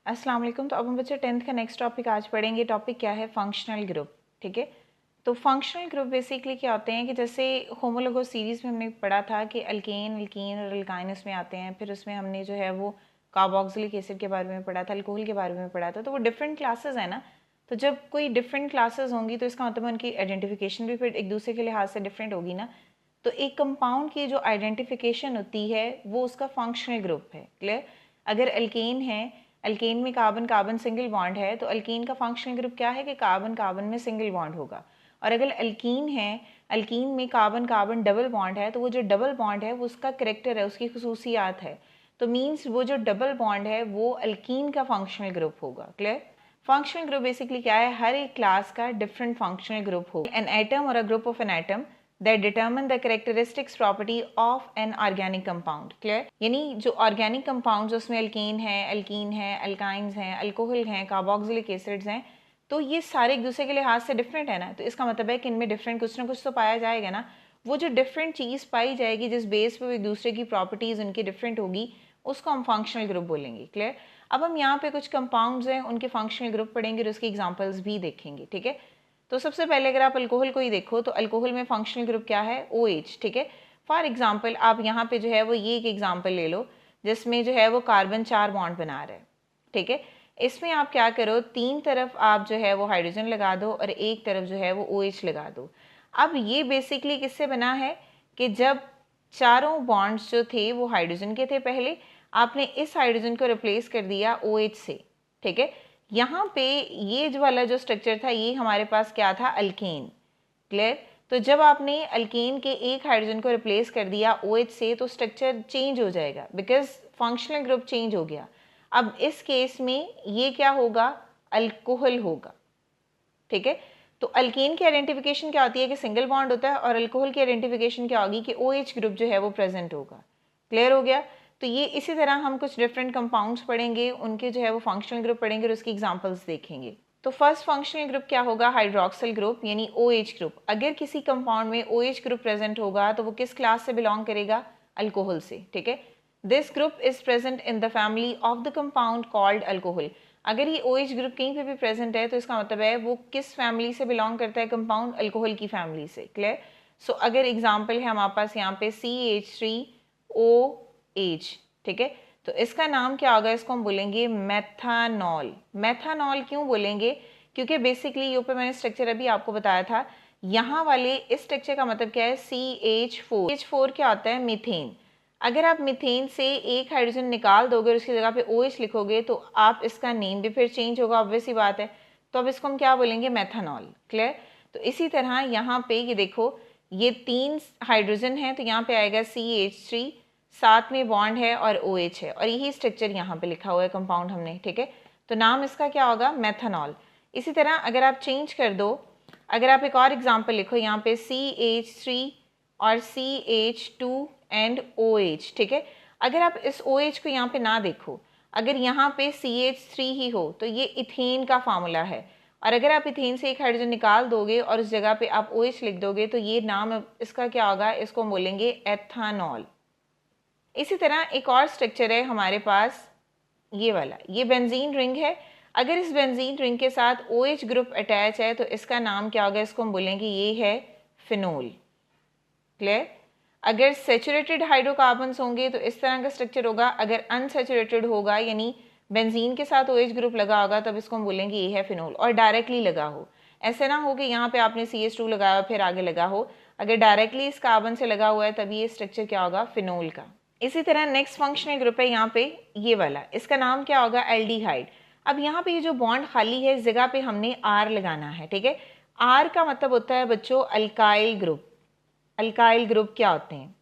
अस्सलाम वालेकुम। तो अब हम बच्चे 10th का नेक्स्ट टॉपिक आज पढ़ेंगे। टॉपिक क्या है? Functional group. ठीक है, तो फंक्शनल ग्रुप बेसिकली क्या होते हैं कि जैसे होमोलोगस सीरीज़ में हमने पढ़ा था कि अल्केन अल्कीन और अल्काइन उसमें आते हैं। फिर उसमें हमने जो है वो कार्बोक्सिलिक एसिड के बारे में पढ़ा था, अल्कोहल के बारे में पढ़ा था। तो वो डिफरेंट क्लासेस है ना, तो जब कोई डिफरेंट क्लासेस होंगी तो इसका मतलब उनकी आइडेंटिफिकेशन भी फिर एक दूसरे के लिहाज से डिफरेंट होगी ना। तो एक कंपाउंड की जो आइडेंटिफिकेशन होती है वो उसका फंक्शनल ग्रुप है। क्लियर? अगर अल्केन है, अल्केन में कार्बन कार्बन सिंगल बॉन्ड है, तो अल्कीन का फंक्शनल ग्रुप क्या है कि कार्बन कार्बन में सिंगल बॉन्ड होगा। और अगर अल्कीन है, अल्कीन में कार्बन कार्बन डबल बॉन्ड है, तो वो जो डबल बॉन्ड है वो उसका करेक्टर है, उसकी खसूसियात है। तो मीन्स वो जो डबल बॉन्ड है वो अल्कीन का फंक्शनल ग्रुप होगा। क्लियर? फंक्शनल ग्रुप बेसिकली क्या है? हर एक क्लास का डिफरेंट फंक्शनल ग्रुप होगा। एन एटम और a group of an atom that determine the characteristics property of an organic compound. Clear? यानी जो ऑर्गेनिक कंपाउंड्स उसमें अल्केन है, अल्कीन है, अल्काइंस हैं, अल्कोहल हैं, कार्बोक्सिलिक एसिड्स हैं, तो ये सारे एक दूसरे के लिहाज से डिफरेंट है ना। तो इसका मतलब है कि इनमें डिफरेंट कुछ ना कुछ तो पाया जाएगा ना। वो जो डिफरेंट चीज़ पाई जाएगी जिस बेस पे एक दूसरे की प्रॉपर्टीज़ उनकी डिफरेंट होगी, उसको हम फंक्शनल ग्रुप बोलेंगे। क्लियर? अब हम यहाँ पे कुछ कंपाउंड्स हैं उनके फंक्शनल ग्रुप पढ़ेंगे और उसकी एग्जाम्पल्स भी देखेंगे। ठीक है, तो सबसे पहले अगर आप अल्कोहल को ही देखो तो अल्कोहल में फंक्शनल ग्रुप क्या है? OH। ठीक है, फॉर एग्जांपल आप यहाँ पे जो है वो ये एक एग्जांपल ले लो जिसमें जो है वो कार्बन 4 बॉन्ड बना रहा है। ठीक है, इसमें आप क्या करो, 3 तरफ आप जो है वो हाइड्रोजन लगा दो और एक तरफ जो है वो OH लगा दो। अब ये बेसिकली किससे बना है कि जब चारों बॉन्ड्स जो थे वो हाइड्रोजन के थे, पहले आपने इस हाइड्रोजन को रिप्लेस कर दिया OH से। ठीक है, यहाँ पे ये जो वाला जो स्ट्रक्चर था ये हमारे पास क्या था? अल्केन। क्लियर? तो जब आपने अल्केन के एक हाइड्रोजन को रिप्लेस कर दिया OH से तो स्ट्रक्चर चेंज हो जाएगा, बिकॉज फंक्शनल ग्रुप चेंज हो गया। अब इस केस में ये क्या होगा? अल्कोहल होगा। ठीक है, तो अल्केन की आइडेंटिफिकेशन क्या होती है कि सिंगल बॉन्ड होता है, और अल्कोहल की आइडेंटिफिकेशन क्या होगी कि OH ग्रुप जो है वो प्रेजेंट होगा। क्लियर हो गया? तो ये इसी तरह हम कुछ डिफरेंट कंपाउंड्स पढ़ेंगे, उनके जो है वो फंक्शनल ग्रुप पढ़ेंगे और उसकी एग्जांपल्स देखेंगे। तो फर्स्ट फंक्शनल ग्रुप क्या होगा? हाइड्रोक्सिल ग्रुप यानी OH ग्रुप। अगर किसी कंपाउंड में OH ग्रुप प्रेजेंट होगा तो वो किस क्लास से बिलोंग करेगा? अल्कोहल से। ठीक है, this group is present in the family of the compound called alcohol. अगर ये OH ग्रुप कहीं पे भी प्रेजेंट है तो इसका मतलब है वो किस फैमिली से बिलोंग करता है? कंपाउंड अल्कोहल की फैमिली से। क्लियर? सो अगर एग्जांपल है हमारे पास यहाँ पे CH3OH। ठीक है, तो इसका नाम क्या होगा? इसको हम बोलेंगे मेथानॉल। मेथानॉल क्यों बोलेंगे? क्योंकि बेसिकली ये ऊपर मैंने स्ट्रक्चर अभी आपको बताया था, यहाँ वाले इस स्ट्रक्चर का मतलब क्या है? CH4। CH4 क्या होता है? मीथेन। अगर आप मीथेन से एक हाइड्रोजन निकाल दोगे और उसकी जगह पे OH लिखोगे तो आप इसका नेम भी फिर चेंज होगा, ऑब्वियस सी बात है। तो अब इसको हम क्या बोलेंगे? मेथानॉल। क्लियर? तो इसी तरह यहाँ पे ये देखो, ये 3 हाइड्रोजन है तो यहाँ पे आएगा CH3, साथ में बॉन्ड है और OH है, और यही स्ट्रक्चर यहाँ पे लिखा हुआ है कंपाउंड हमने। ठीक है, तो नाम इसका क्या होगा? मेथानॉल। इसी तरह अगर आप चेंज कर दो, अगर आप एक और एग्जांपल लिखो यहाँ पे CH3 और CH2 एंड OH। ठीक है, अगर आप इस OH को यहाँ पे ना देखो, अगर यहाँ पे CH3 ही हो तो ये इथेन का फार्मूला है, और अगर आप इथेन से एक हाइड्रोजन निकाल दोगे और उस जगह पे आप OH लिख दोगे तो ये नाम इसका क्या होगा? इसको हम बोलेंगे एथानॉल। इसी तरह एक और स्ट्रक्चर है हमारे पास, ये वाला, ये बेंजीन रिंग है। अगर इस बेंजीन रिंग के साथ OH ग्रुप अटैच है तो इसका नाम क्या होगा? इसको हम बोलेंगे ये है फिनोल। क्लियर? अगर सेचुरेटेड हाइड्रोकार्बन्स होंगे तो इस तरह का स्ट्रक्चर होगा, अगर अनसेचुरेटेड होगा यानी बेंजीन के साथ OH ग्रुप लगा होगा तब इसको हम बोलेंगे ये है फिनोल, और डायरेक्टली लगा हो। ऐसे ना हो कि यहाँ पे आपने CH2 लगाया फिर आगे लगा हो, अगर डायरेक्टली इस कार्बन से लगा हुआ है तभी ये स्ट्रक्चर क्या होगा? फिनोल का। इसी तरह नेक्स्ट फंक्शनल ग्रुप है यहाँ पे ये वाला, इसका नाम क्या होगा? एल्डिहाइड। अब यहाँ पे ये जो बॉन्ड खाली है इस जगह पे हमने R लगाना है। ठीक है, R का मतलब होता है बच्चों अल्काइल ग्रुप। अल्काइल ग्रुप क्या होते हैं?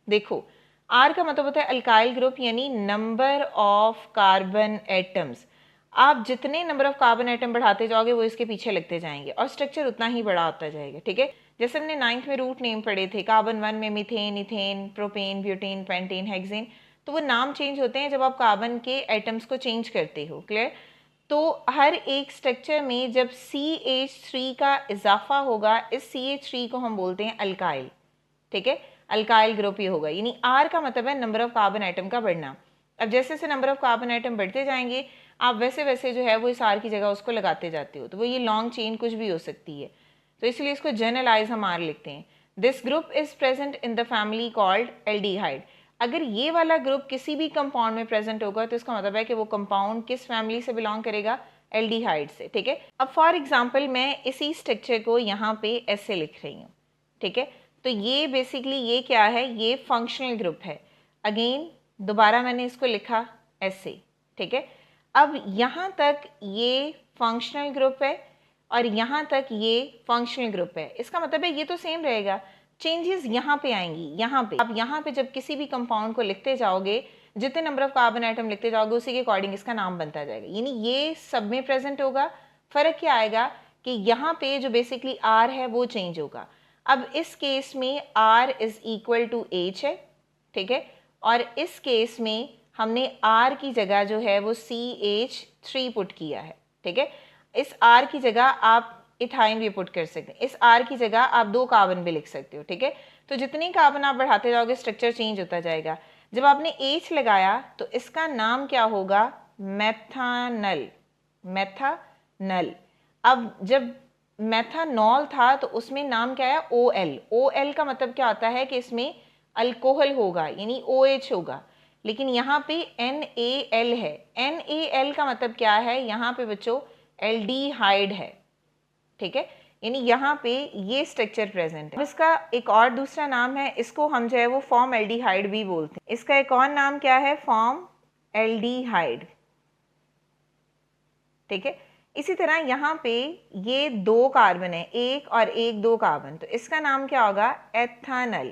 देखो, R का मतलब होता है अल्काइल ग्रुप यानी नंबर ऑफ कार्बन एटम्स। आप जितने नंबर ऑफ कार्बन एटम बढ़ाते जाओगे वो इसके पीछे लगते जाएंगे और स्ट्रक्चर उतना ही बड़ा होता जाएगा। ठीक है, जैसे हमने 9th में रूट नेम पढ़े थे, कार्बन 1 में methane, ethane, propane, butane, pentane, hexane, तो वो नाम चेंज होते हैं जब आप कार्बन के एटम्स को चेंज करते हो। क्लियर? तो हर एक स्ट्रक्चर में जब CH3 का इजाफा होगा, इस CH3 को हम बोलते हैं अल्काइल। ठीक है, अल्काइल ग्रुप ये होगा, यानी R का मतलब है नंबर ऑफ कार्बन एटम का बढ़ना। अब जैसे जैसे नंबर ऑफ कार्बन आइटम बढ़ते जाएंगे आप वैसे वैसे जो है वो इस आर की जगह उसको लगाते जाते हो, तो वो ये लॉन्ग चेन कुछ भी हो सकती है, तो इसलिए इसको जनरलाइज हम आर लिखते हैं। This group is present in the family called aldehyde. अगर ये वाला ग्रुप किसी भी कंपाउंड में प्रेजेंट होगा तो इसका मतलब है कि वो कंपाउंड किस फैमिली से बिलोंग करेगा, एल्डिहाइड से, ठीक है। अब फॉर एग्जांपल मैं इसी स्ट्रक्चर को यहाँ पे ऐसे लिख रही हूँ, ठीक है। तो ये बेसिकली ये क्या है, ये फंक्शनल ग्रुप है। अगेन दोबारा मैंने इसको लिखा ऐसे, ठीक है। अब यहाँ तक ये फंक्शनल ग्रुप है और यहाँ तक ये फंक्शनल ग्रुप है, इसका मतलब है ये तो सेम रहेगा, चेंजेस यहाँ पे आएंगी। यहाँ पे आप यहाँ पे जब किसी भी कंपाउंड को लिखते जाओगे, जितने नंबर ऑफ कार्बन आइटम लिखते जाओगे उसी के अकॉर्डिंग इसका नाम बनता जाएगा, यानी ये सब में प्रेजेंट होगा। फर्क क्या आएगा कि यहाँ पे जो बेसिकली आर है वो चेंज होगा। अब इस केस में R is equal to H है, ठीक है, और इस केस में हमने आर की जगह जो है वो CH3 पुट किया है, ठीक है। इस आर की जगह आप इथाइन भी पुट कर सकते हैं, इस आर की जगह आप 2 कार्बन भी लिख सकते हो, ठीक है। तो जितने कार्बन आप बढ़ाते जाओगे स्ट्रक्चर चेंज होता जाएगा। जब आपने H लगाया तो इसका नाम क्या होगा, मेथानल, मेथानल। अब जब मेथानॉल था तो उसमें नाम क्या है, OL। OL का मतलब क्या होता है कि इसमें अल्कोहल होगा, यानी OH होगा, लेकिन यहाँ पे NaL है। NaL का मतलब क्या है, यहाँ पे बच्चों एल्डिहाइड है, ठीक है, यानी यहाँ पे ये स्ट्रक्चर प्रेजेंट है। इसका एक और दूसरा नाम है, इसको हम जो है वो फॉर्म एल्डिहाइड भी बोलते हैं। इसका एक और नाम क्या है, फॉर्म एल्डिहाइड, ठीक है। इसी तरह यहाँ पे ये 2 कार्बन है, 1 और 1 2 कार्बन, तो इसका नाम क्या होगा, एथानल,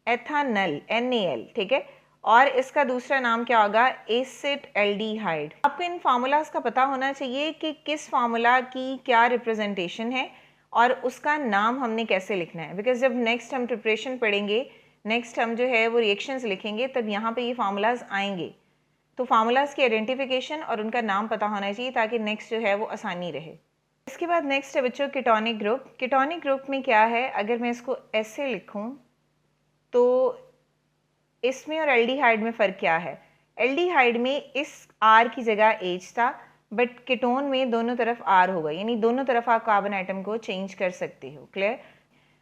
एथानल NaL, ठीक है। और इसका दूसरा नाम क्या होगा, एसिड एल्डिहाइड। आपको इन फार्मूलाज का पता होना चाहिए कि किस फार्मूला की क्या रिप्रेजेंटेशन है और उसका नाम हमने कैसे लिखना है, बिकॉज जब नेक्स्ट हम प्रिपरेशन पढ़ेंगे, नेक्स्ट हम जो है वो रिएक्शंस लिखेंगे, तब यहाँ पे ये फार्मूलाज आएंगे, तो फार्मूलाज की आइडेंटिफिकेशन और उनका नाम पता होना चाहिए ताकि नेक्स्ट जो है वो आसानी रहे। इसके बाद नेक्स्ट है बच्चों कीटोनिक ग्रुप। कीटोनिक ग्रुप में क्या है, अगर मैं इसको ऐसे लिखूं तो इसमें और एल्डिहाइड में फ़र्क क्या है। एल्डिहाइड में इस आर की जगह H था, बट कीटोन में दोनों तरफ आर होगा, यानी दोनों तरफ आप कार्बन आइटम को चेंज कर सकते हो, क्लियर।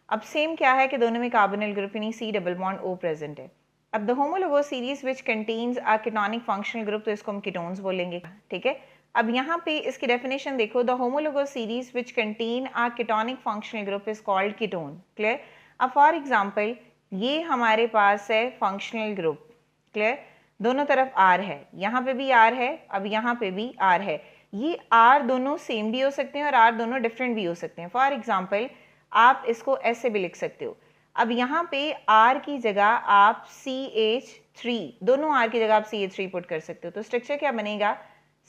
अब सेम क्या है कि दोनों में कार्बोनिल ग्रुप यानी C double bond O present है। अब the homologous series which contains a ketonic functional group, तो इसको हम कीटोन्स बोलेंगे, ठीक है। अब यहाँ पे इसकी डेफिनेशन देखो, the homologous series which contain a ketonic functional group is called ketone, clear. अब फॉर एग्जांपल ये हमारे पास है फंक्शनल ग्रुप, क्लियर, दोनों तरफ आर है, यहाँ पे भी आर है, अब यहाँ पे भी आर है। ये आर दोनों सेम भी हो सकते हैं और आर दोनों डिफरेंट भी हो सकते हैं। फॉर एग्जांपल आप इसको ऐसे भी लिख सकते हो। अब यहाँ पे आर की जगह आप CH3, दोनों आर की जगह आप CH3 पुट कर सकते हो, तो स्ट्रक्चर क्या बनेगा,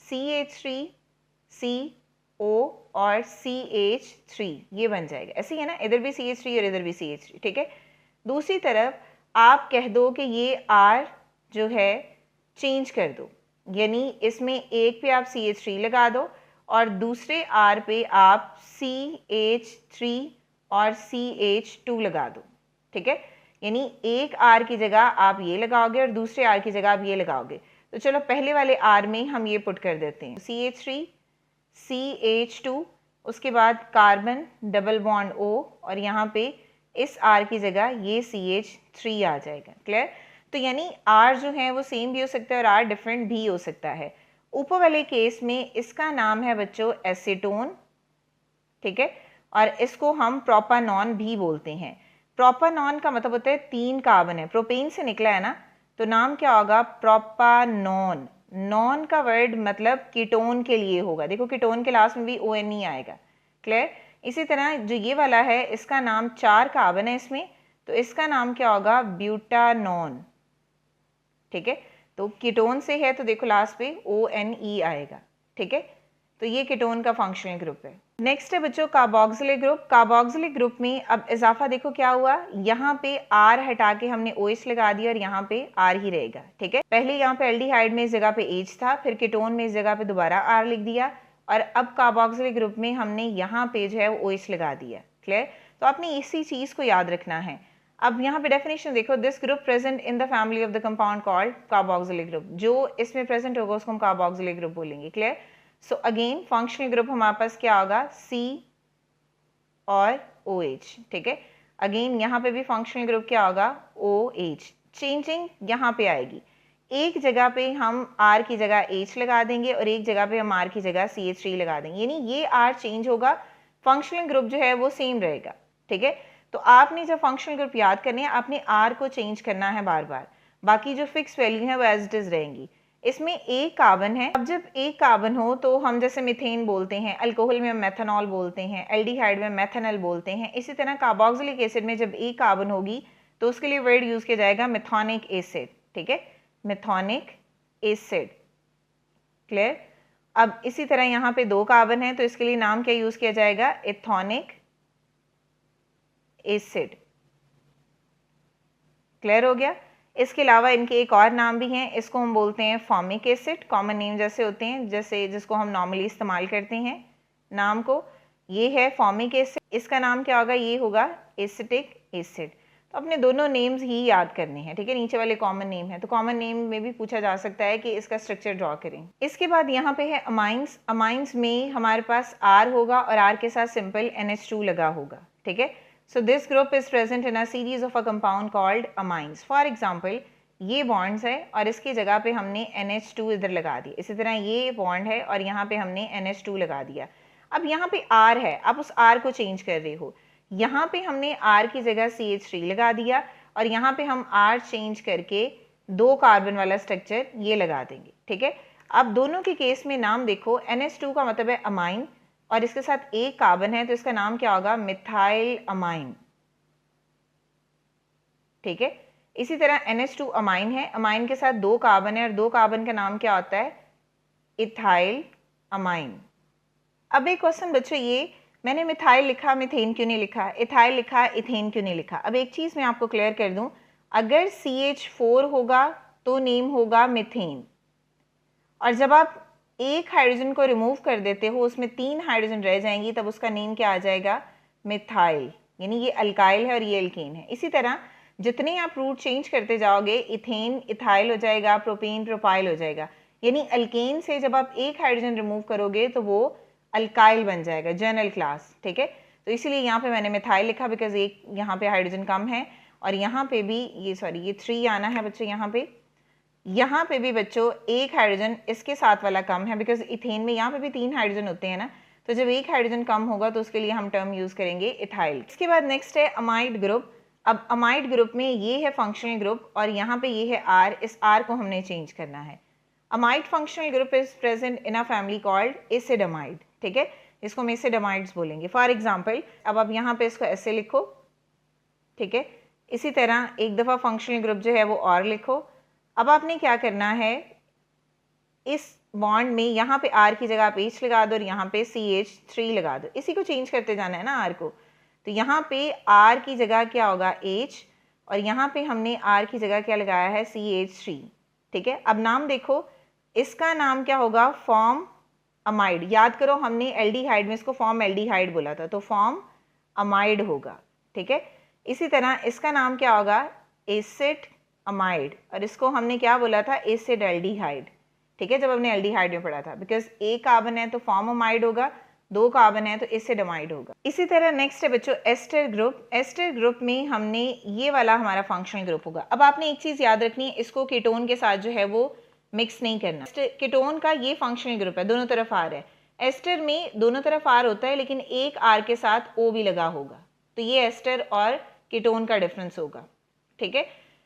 CH3 CO और CH3, ये बन जाएगा। ऐसे ही है ना, इधर भी CH3 और इधर भी CH3, ठीक है। दूसरी तरफ आप कह दो कि ये R जो है चेंज कर दो, यानी इसमें एक पे आप CH3 लगा दो और दूसरे R पे आप CH3 और CH2 लगा दो, ठीक है। यानी एक R की जगह आप ये लगाओगे और दूसरे R की जगह आप ये लगाओगे। तो चलो पहले वाले R में हम ये पुट कर देते हैं, CH3 CH2, उसके बाद कार्बन डबल बॉन्ड O और यहाँ पे इस R की जगह ये CH3 आ जाएगा, क्लियर। तो यानी R जो है वो सेम भी हो सकता है और R डिफरेंट भी हो सकता है। ऊपर वाले केस में इसका नाम है बच्चों एसीटोन, ठीक है, और इसको हम प्रोपानॉन भी बोलते हैं। प्रोपानॉन का मतलब होता है 3 कार्बन है, प्रोपेन से निकला है ना, तो नाम क्या होगा, प्रोपानॉन। नॉन का वर्ड मतलब कीटोन के लिए होगा, देखो कीटोन के लास्ट में भी ONE आएगा, क्लियर। इसी तरह जो ये वाला है इसका नाम 4 कार्बन है इसमें, तो इसका नाम क्या होगा, ब्यूटानॉन, ठीक है। तो कीटोन से है तो देखो लास्ट पे ONE आएगा, ठीक है। तो ये कीटोन का फंक्शनल ग्रुप है। नेक्स्ट है बच्चों कार्बोक्सिलिक ग्रुप। कार्बोक्सिलिक ग्रुप में अब इजाफा देखो क्या हुआ, यहाँ पे R हटा के हमने OH लगा दिया और यहाँ पे R ही रहेगा, ठीक है। पहले यहाँ पे एल्डिहाइड में इस जगह पे H था, फिर कीटोन में इस जगह पे दोबारा R लिख दिया और अब कार्बोक्सिलिक ग्रुप में हमने यहाँ पे जो है वो OH लगा दिया, क्लियर। तो आपने इसी चीज़ को याद रखना है। अब यहाँ पे डेफिनेशन देखो, this group present in the family of the compound called carboxylic group, जो इसमें प्रेजेंट होगा उसको हम कार्बोक्सिलिक ग्रुप बोलेंगे। Clear? So again functional group हमारे पास क्या होगा, C और OH। ठीक है, अगेन यहाँ पे भी फंक्शनल ग्रुप क्या होगा, OH। चेंजिंग यहाँ पे आएगी, एक जगह पे हम R की जगह H लगा देंगे और एक जगह पे हम R की जगह CH3 लगा देंगे, यानी ये R चेंज होगा, फंक्शनल ग्रुप जो है वो सेम रहेगा। ठीक है, तो आपने जब फंक्शनल ग्रुप याद करनी है आपने R को चेंज करना है बार बार, बाकी जो फिक्स वैल्यू है वो एज इट इज रहेंगी। इसमें एक कार्बन है, अब जब एक कार्बन हो तो हम जैसे मीथेन बोलते हैं, अल्कोहल में हम मेथनॉल बोलते हैं, एल्डिहाइड में मेथनॉल बोलते हैं, इसी तरह कार्बोक्सिलिक एसिड में जब एक कार्बन होगी तो उसके लिए वर्ड यूज किया जाएगा मिथोनिक एसिड। ठीक है, मिथोनिक एसिड। क्लियर? अब इसी तरह यहाँ पे दो कार्बन है तो इसके लिए नाम क्या यूज किया जाएगा, इथोनिक एसिड। क्लियर हो गया? इसके अलावा इनके एक और नाम भी हैं, इसको हम बोलते हैं फॉर्मिक एसिड, कॉमन नेम जैसे होते हैं, जैसे जिसको हम नॉर्मली इस्तेमाल करते हैं नाम को, ये है फॉर्मिक एसिड। इसका नाम क्या होगा, ये होगा एसिटिक एसिड। तो अपने दोनों नेम्स ही याद करने हैं। ठीक है, नीचे वाले कॉमन नेम है तो कॉमन नेम में भी पूछा जा सकता है कि इसका स्ट्रक्चर ड्रॉ करें। इसके बाद यहाँ पे है अमाइंस। अमाइंस में हमारे पास R होगा और R के साथ सिंपल NH2 लगा होगा। ठीक है, so this group is present in a series of a compound called amines. For example, ये बॉन्ड्स है और इसकी जगह पे हमने NH2 इधर लगा दिया, इसी तरह ये बॉन्ड है और यहाँ पे हमने NH2 लगा दिया। अब यहाँ पे R है, आप उस R को चेंज कर रहे हो, यहाँ पे हमने R की जगह CH3 लगा दिया और यहाँ पे हम R चेंज करके दो कार्बन वाला स्ट्रक्चर ये लगा देंगे। ठीक है, अब दोनों के केस में नाम देखो, NH2 का मतलब है अमाइन और इसके साथ एक कार्बन है तो इसका नाम क्या होगा, मिथाइल अमाइन। ठीक है, इसी तरह NH2 अमाइन है, अमाइन के साथ दो कार्बन है और दो कार्बन का नाम क्या होता है, इथाइल अमाइन। अब एक क्वेश्चन बच्चों, ये मैंने मिथाइल लिखा, मिथेन क्यों नहीं लिखा, इथाइल लिखा, इथेन क्यों नहीं लिखा। अब एक चीज मैं आपको क्लियर कर दूं, अगर CH4 होगा तो नेम होगा मिथेन, और जब आप एक हाइड्रोजन को रिमूव कर देते हो उसमें 3 हाइड्रोजन रह जाएंगी तब उसका नेम क्या आ जाएगा, मिथाइल, यानी ये अल्काइल है और ये एल्केन है। इसी तरह जितने आप रूट चेंज करते जाओगे, इथेन इथाइल हो जाएगा, प्रोपेन प्रोपाइल हो जाएगा, यानी अल्केन से जब आप एक हाइड्रोजन रिमूव करोगे तो वो अल्काइल बन जाएगा, जनरल क्लास। ठीक है, तो इसीलिए यहाँ पे मैंने मिथाइल लिखा बिकॉज एक यहाँ पे हाइड्रोजन कम है और यहाँ पे भी ये 3 आना है बच्चों, यहाँ पे भी बच्चों एक हाइड्रोजन इसके साथ वाला कम है बिकॉज इथेन में यहाँ पे भी 3 हाइड्रोजन होते हैं ना, तो जब एक हाइड्रोजन कम होगा तो उसके लिए हम टर्म यूज करेंगे इथाइल। इसके बाद नेक्स्ट है अमाइड ग्रुप। अब अमाइड ग्रुप में ये है फंक्शनल ग्रुप और यहाँ पे ये है R, इस R को हमने चेंज करना है। Amide functional group is present in a family called acid amide. ठीक है, इसको हम एसिडअमाइड्स बोलेंगे। फॉर एग्जाम्पल, अब आप यहाँ पे इसको ऐसे लिखो। ठीक है, इसी तरह एक दफ़ा फंक्शनल ग्रुप जो है वो और लिखो। अब आपने क्या करना है, इस बॉन्ड में यहाँ पे R की जगह आप H लगा दो और यहाँ पे CH3 लगा दो, इसी को चेंज करते जाना है ना R को। तो यहाँ पे R की जगह क्या होगा, H, और यहाँ पे हमने R की जगह क्या लगाया है, CH3। ठीक है, अब नाम देखो, इसका नाम क्या होगा, फॉर्म अमाइड। याद करो हमने एल्डिहाइड में इसको फॉर्म एल्डिहाइड बोला था, तो फॉर्म अमाइड होगा। ठीक है, इसी तरह इसका नाम क्या होगा, एसिड अमाइड, और इसको हमने क्या बोला था, एसिड एल्डिहाइड। ठीक है, जब हमने एल्डिहाइड में पढ़ा था, बिकॉज एक कार्बन है तो फॉर्म अमाइड होगा, दो कार्बन है तो एसिड अमाइड होगा। इसी तरह नेक्स्ट है बच्चों एस्टर ग्रुप। एस्टर ग्रुप में हमने ये वाला हमारा फंक्शनल ग्रुप होगा। अब आपने एक चीज याद रखनी है, इसको कीटोन के साथ जो है वो मिक्स नहीं करना। कीटोन का ये फंक्शनल ग्रुप है, दोनों तरफ R है। एस्टर में दोनों तरफ R होता है लेकिन एक R के साथ O भी लगा होगा, तो ये एस्टर और कीटोन का डिफरेंस होगा। ठीक है,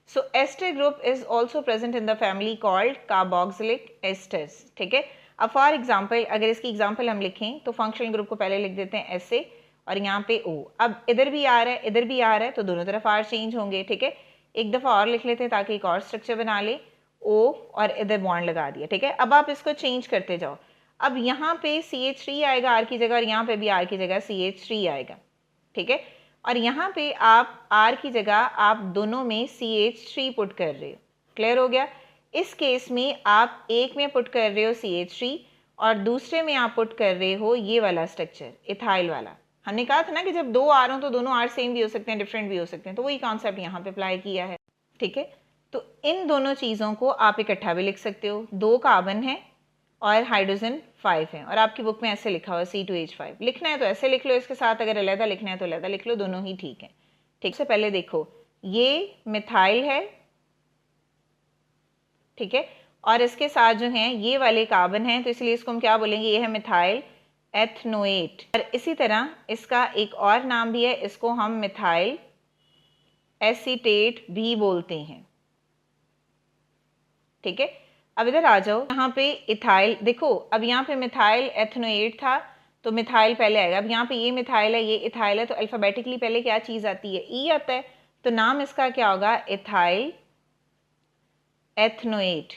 so ester group is also present in the family called carboxylic esters. ठीक है, अब फॉर एग्जाम्पल अगर इसकी एग्जाम्पल हम लिखें तो फंक्शनल ग्रुप को पहले लिख देते हैं ऐसे और यहाँ पे O। अब इधर भी R है, इधर भी R है, तो दोनों तरफ R चेंज होंगे। ठीक है, एक दफ़ा और लिख लेते हैं ताकि एक और स्ट्रक्चर बना ले, O और इधर बॉन्ड लगा दिया। ठीक है, अब आप इसको चेंज करते जाओ। अब यहाँ पे CH3 आएगा R की जगह और यहाँ पे भी R की जगह CH3 आएगा। ठीक है, और यहाँ पे आप R की जगह आप दोनों में CH3 पुट कर रहे हो। क्लियर हो गया? इस केस में आप एक में पुट कर रहे हो CH3 और दूसरे में आप पुट कर रहे हो ये वाला स्ट्रक्चर, इथाइल वाला। हमने कहा था ना कि जब दो आर हो तो दोनों आर सेम भी हो सकते हैं, डिफरेंट भी हो सकते हैं, तो वही कॉन्सेप्ट यहाँ पे अप्लाई किया है। ठीक है, तो इन दोनों चीज़ों को आप इकट्ठा भी लिख सकते हो। 2 कार्बन है और हाइड्रोजन 5 है, और आपकी बुक में ऐसे लिखा हुआ C2H5। लिखना है तो ऐसे लिख लो इसके साथ, अगर अलग लिखना है तो अलग लिख लो, दोनों ही ठीक है। ठीक से पहले देखो ये मिथाइल है, ठीक है, और इसके साथ जो है ये वाले कार्बन हैं, तो इसलिए इसको हम क्या बोलेंगे, ये है मिथाइल एथनोएट। और इसी तरह इसका एक और नाम भी है, इसको हम मिथाइल एसीटेट भी बोलते हैं। ठीक है, अब इधर आ जाओ, यहाँ पे इथाइल देखो, अब यहाँ पे मिथाइल एथनोएट था तो मिथाइल पहले आएगा। अब यहाँ पे ये मिथाइल है, ये इथाइल है, तो अल्फाबेटिकली पहले क्या चीज़ आती है, ई आता है, तो नाम इसका क्या होगा, इथाइल एथनोएट।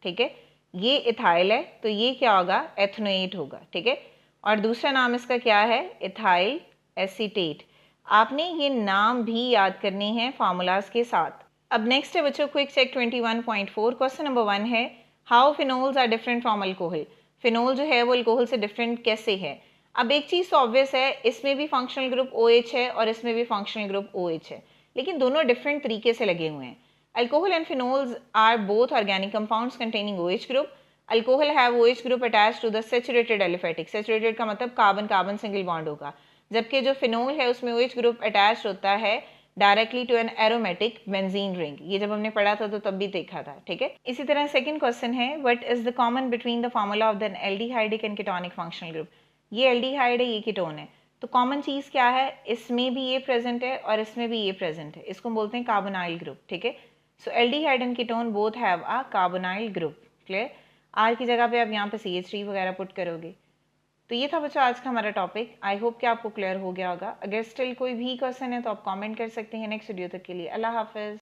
ठीक है, ये इथाइल है तो ये क्या होगा, एथनोएट होगा। ठीक है, और दूसरा नाम इसका क्या है, इथाइल एसीटेट। आपने ये नाम भी याद करने हैं फार्मूलाज के साथ। अब नेक्स्ट है बच्चों क्विक चेक 21.4। क्वेश्चन नंबर 1 है, how phenols are different from alcohol. Phenol जो है वो अल्कोहल से डिफरेंट कैसे है। अब एक चीज़ तो ऑब्वियस है, इसमें भी फंक्शनल ग्रुप OH है और इसमें भी फंक्शनल ग्रुप OH है, लेकिन दोनों डिफरेंट तरीके से लगे हुए हैं। Alcohol and phenols are both organic compounds containing OH group. Alcohol have OH group attached to the saturated aliphatic. Saturated का मतलब कार्बन कार्बन सिंगल बॉन्ड होगा, जबकि जो फिनोल है उसमें OH ग्रुप अटैच होता है directly to an aromatic benzene ring. ये जब हमने पढ़ा था तो तब भी देखा था। ठीक है, इसी तरह सेकंड क्वेश्चन है, what is the common between the formula of the aldehydic and ketonic functional group. ये एल्डिहाइड है, ये कीटोन है, तो कॉमन चीज़ क्या है, इसमें भी ये प्रेजेंट है और इसमें भी ये प्रेजेंट है, इसको बोलते हैं कार्बोनाइल ग्रुप। ठीक है, so aldehyde and ketone both have a carbonyl group. Clear, R की जगह पे आप यहाँ पे CH3 वगैरह पुट करोगे। तो ये था बच्चों आज का हमारा टॉपिक। आई होप कि आपको क्लियर हो गया होगा। अगर स्टिल कोई भी क्वेश्चन है तो आप कमेंट कर सकते हैं। नेक्स्ट वीडियो तक के लिए अल्लाह हाफिज़।